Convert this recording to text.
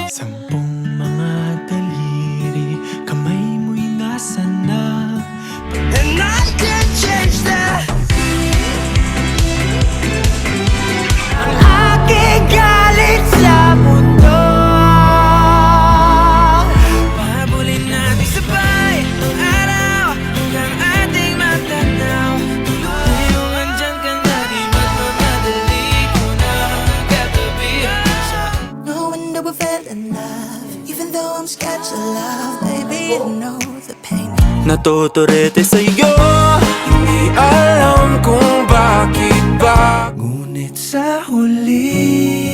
Sampung mga daliri, kamay mo'y nasa na, and I can't change that. Ang aking galit sa mundo, pahabulin natin sabay ang araw hanggang ating matanaw. Ngayong andyan ka na, di ba't mamadali ko na katabi sa... No wonder we fell in love, even though I'm scared to love. Baby, you know the pain. Natuturete sa'yo, hindi alam kung bakit ba, ngunit sa huli